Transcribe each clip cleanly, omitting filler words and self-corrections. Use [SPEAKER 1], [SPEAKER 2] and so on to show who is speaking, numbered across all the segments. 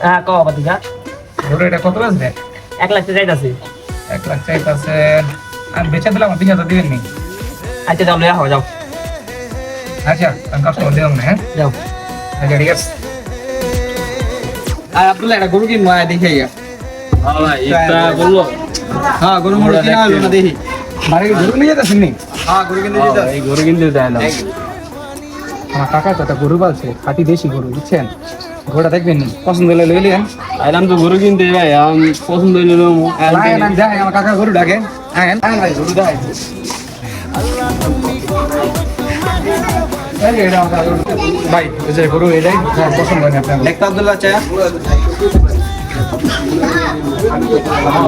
[SPEAKER 1] হ্যাঁ কো বাতিজা
[SPEAKER 2] ওরে এটা কত আসবে?
[SPEAKER 1] 1 লাখ চাইতাছি।
[SPEAKER 2] 1 লাখ চাইতাছে। আর বেচে দিলাম 2000 দিবেন নি?
[SPEAKER 1] আচ্ছা যাও লয়া যাও
[SPEAKER 2] আচ্ছা আমি কাস্টমার দিলাম না, হ্যাঁ
[SPEAKER 1] যাও।
[SPEAKER 2] আচ্ছা ঠিক আছে।
[SPEAKER 3] আর আব্দুল্লাহ এটা গরু কিনবো দেখে গিয়া।
[SPEAKER 4] হ্যাঁ ভাই এটা বললো
[SPEAKER 3] হ্যাঁ গরু মরু কিনা হলো না দেখি।
[SPEAKER 2] বাড়ি গরু নিয়ে যাচ্ছেন নি?
[SPEAKER 3] হ্যাঁ গরু কিনতে যেতে
[SPEAKER 4] এই গরু কিনতে যায় না
[SPEAKER 2] আমার কাকা তো একটা গরু পালছে, খাঁটি দেশি গরু, বুঝছেন? গরুটা দেখবেন নি? পছন্দ হলে লইলেন।
[SPEAKER 4] আইলাম তো গরু কিনতে ভাই আমি পছন্দ হইলো
[SPEAKER 2] আমি যাই, আমার কাকা গরু ডাকে। হ্যাঁ ভাই গরু ডাকে। ভাই ওই যে গরু এটাই পছন্দ হয়নি আপনার?
[SPEAKER 3] একটা আব্দুল্লাহ চা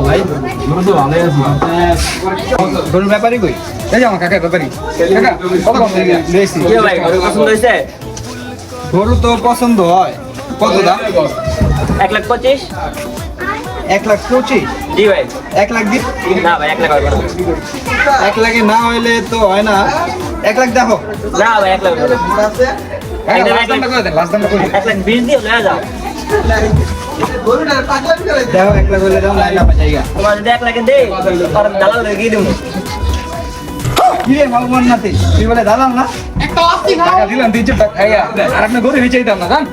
[SPEAKER 4] ভাই গরু তো ভালোই আছে
[SPEAKER 2] গরুর ব্যাপারই কই? এই যে আমার কাকার ব্যাপারই। কাকা কত কম দিয়ে দিয়েছি?
[SPEAKER 1] কি ভাই গরু পছন্দ হইছে?
[SPEAKER 3] গরু তো পছন্দ হয়। কত দাম?
[SPEAKER 1] 1,25,000।
[SPEAKER 3] 1,25,000।
[SPEAKER 1] জি ভাই।
[SPEAKER 3] 1 লাখ দিন।
[SPEAKER 1] না ভাই 1 লাখ হবে না।
[SPEAKER 3] 1 লাখে না হইলে তো হয় না। 1 লাখ দেখো।
[SPEAKER 1] না ভাই 1 লাখ হবে না।
[SPEAKER 2] লাস্ট দামটা করে দেন, লাস্ট দামটা করে দেন।
[SPEAKER 1] 1,20,000 দিয়ে লয়া যাও।
[SPEAKER 3] দেখো 1 লাখ হইলে দাও নাই না জায়গা।
[SPEAKER 1] তোমার যদি 1 লাখে দেই আর দালাল লাগিয়ে দেবো।
[SPEAKER 3] কি রে ভগবান নাতে তুই বলে দালাল না?
[SPEAKER 2] টাকা দিলাম 3 টাকা খাইয়া, আর আপনি গরু বেচে দিতাম না জান।